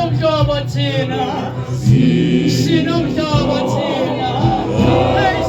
sinomhlobo thina sinomhlobo thina hey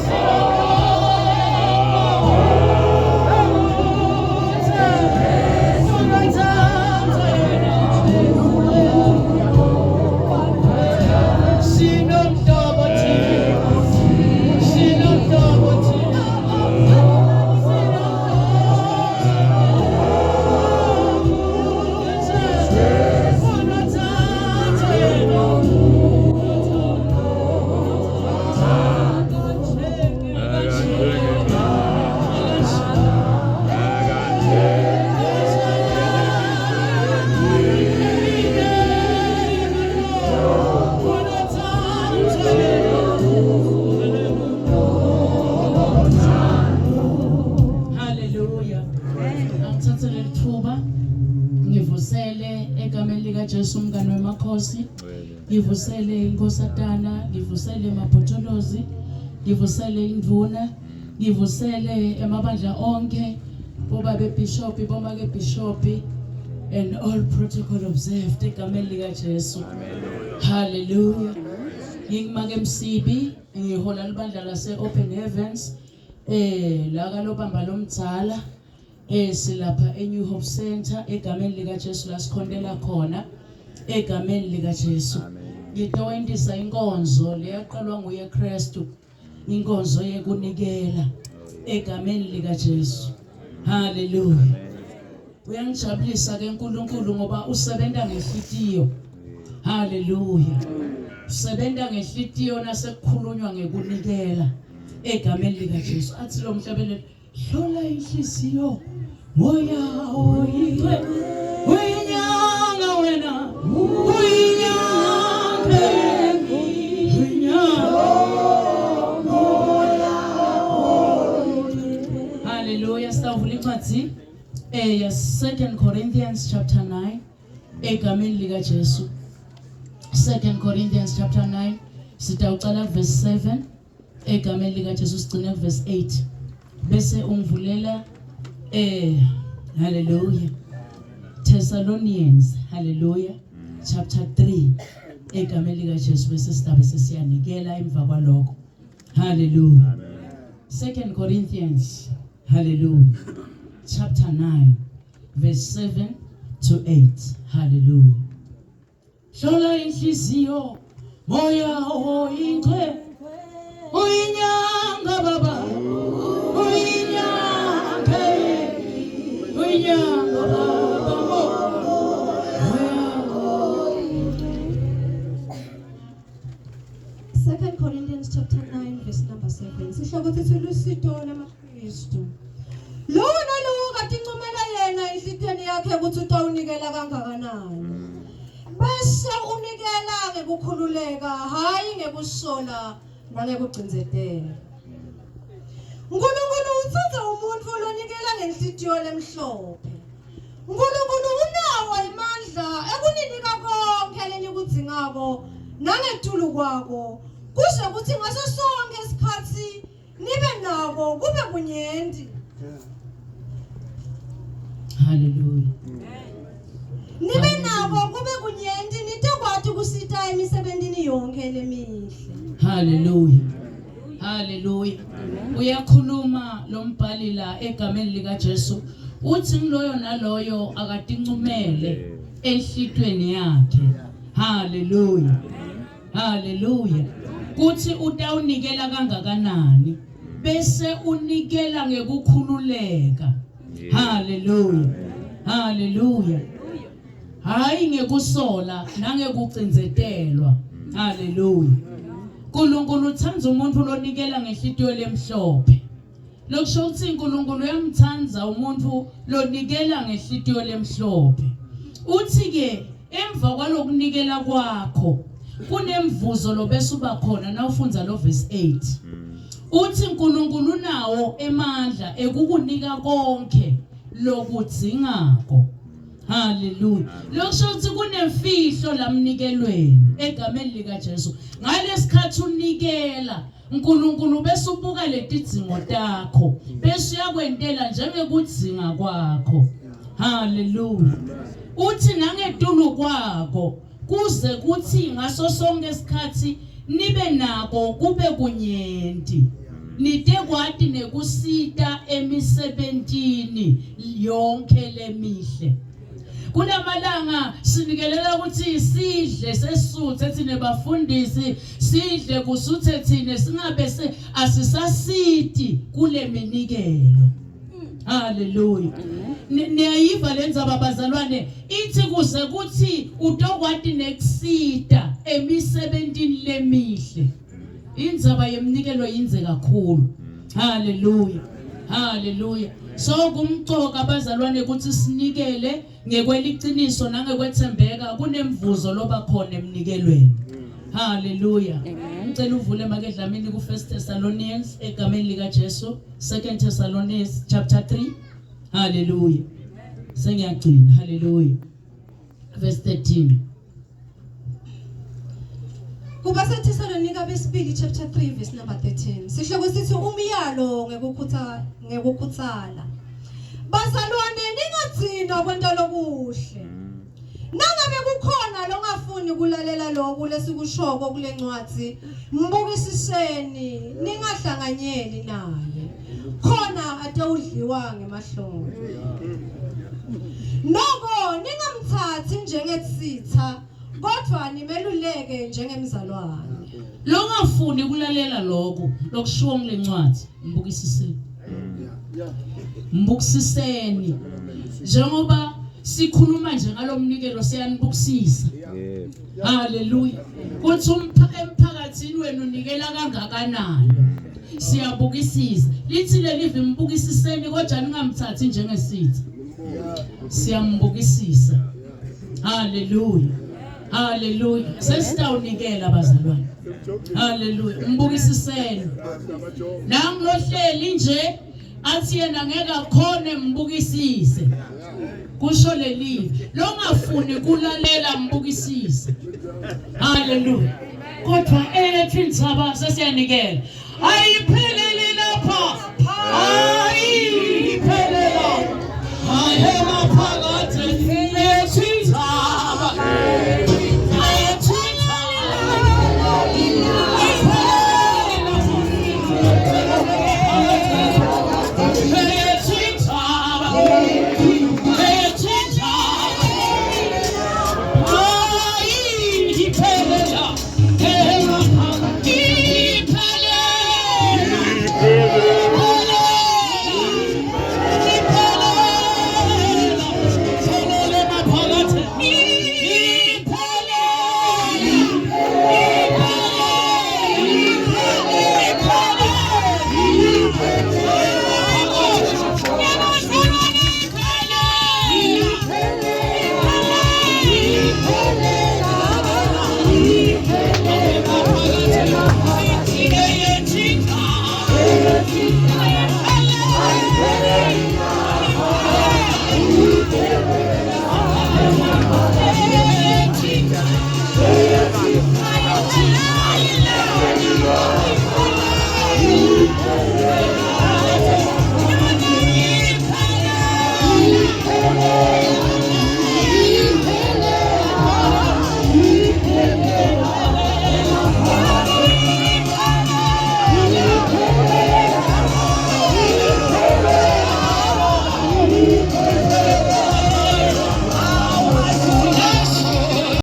Jesu mngani wemakhosi ngivusele inkosatana ngivusele emaphotholozi ngivusele induna ngivusele emabandla onke boba bebishop boma ke bishop and all protocol observed egameni lika Jesu hallelujah ngimake emsibi ngihola libandla lase Open Heavens la kalobamba lomdzala silapha eNew Hope Center egameni lika Jesu lasikhondela khona egameni lika Jesu ngitowendisa inkonzo leyaqalwa nguye Kristu inkonzo yekunikela egameni lika Jesu hallelujah uyangijabulisa ke uNkulunkulu ngoba usebenza ngehlitiyo hallelujah usebenza ngehlitiyo nasekukhulunywa ngekunikela egameni lika Jesu athi lo mhlabeleli hlola inhliziyo moya oyitwe uyinyanga wena uyinyanga moya hallelujah sitavula incwadi ya 2 Corinthians chapter 9 egameni lika Jesu 2 Corinthians chapter 9 sitawuqala verse 7 egameni lika Jesu sigcine verse 8 bese ungivulela hallelujah Thessalonians hallelujah chapter 3 egameni lika Jesu bese sidabe sesiyanikela emva kwalokho hallelujah 2 Corinthians hallelujah chapter 9 verse 7 to 8 hallelujah hlola inhliziyo moya oyingcwe uyinyanga baba Second Corinthians chapter 9 verse number 7 sihloko sithi lusito lamaKristu lo nalo kade incomela yena inhlitweni yakhe ukuthi utawunikela kangakanani bese unikela ngekukhululeka hayi ngekusola nangekugcinzetela uNkulunkulu uthanda umuntu lonikela ngenhlitiyo lemhlophe uNkulunkulu unawo imandla ekuninika konke lenikudingako nangetulu kwako kusho ukuthi ngaso sonke isikhathi nibe nako kube kunyenti hallelujah nibe nako kube kunyenti nitekwathi kusita emisebentini yonke lemihle hallelujah hallelujah uyakhuluma lo mbhali la egameni lika Jesu uthi ngiloyo naloyo akadincumele enhlitweni yakhe hallelujah hallelujah kuthi utawunikela kangakanani bese unikela ngekukhululeka hallelujah hallelujah hayi ngekusola nangekucinzetelwa hallelujah uNkulunkulu uthanda umuntu lonikela ngehlitiyo lemhlophe lokusho ukuthi uNkulunkulu uyamthanda umuntu lonikela ngehlitiyo lemhlophe uthi ke emva kwalokunikela kwakho kunemvuzo lobese uba khona na ufunza lo verse 8 uthi uNkulunkulu unawo emandla ekukunika konke lokudzingako hallelujah lokusho ukuthi kunemfihlo lamnikelweni egameni lika Jesu ngalesikhathi unikela uNkulunkulu bese ubuka letidzingo takho bese uyakwentela njengekudzinga kwakho hallelujah uthi nangetulu kwakho kuze kuthi ngaso sonke isikhathi nibe nako kube kunyenti nite kwati nekusita emisebentini yonke lemihle. Kulamalanga sinikelela ukuthi sidle sesuthe thina bafundisi, sidle kusuthe thina singabe asisasiti kule minikelo. Hallelujah. Niyayiva lenza babazalwane ithi kuze kuthi utokwati nekusita emisebentini lemihle. Indzaba yemnikelo yinze kakhulu. Hallelujah. Hallelujah. So kumcoka abazalwane ukuthi sinikele ngekweliciniso nangekwethembeka kunemvuzo loba khona emnikelweni. Hallelujah. Ngicela uvule makedlamini ku 1 Thessalonians egameni lika Jesu, 2 Thessalonians chapter 3. Hallelujah. Sengiyagcina. Hallelujah. Verse 13. Kuba seThesalonika besibili chapter 3 verse number 13. Sihloko sithi umyalo ngekukhutsala. Bazalwane ningathina kwenta lokuhle. Nangabe kukhona longafuni kulalela lokho lesikushoko kule ncwadi, mbukisiseni ningahlanganyeli naye. Khona atawudliwa ngemahlombe. Noko ningamthathi njengetsitha kodwa nimeluleke njengemzalwane. Longafuni kulalela lokho lokushiwo ngile ncwadi, mbukisiseni. Mbukisiseni. Njengoba sikhuluma nje ngalomnikelo siyanibukisisa. Hallelujah. Kuthi emphakathini wenu unikela kangakanani. Siyabukisisa. Lithi lelivi mbukisiseni kodwa ningamthathi njengesitha. Siyambukisisa. Hallelujah. Hallelujah. Sesitawunikela bazalwane. Hallelujah. Mbukisiseni. Nangilohleli nje athi yena ngeke akhone mbukisise. Kusho leli longafuni kulalela mbukisise. Hallelujah. Kodwa ethi indzaba sesiyanikela ayiphelele lapha.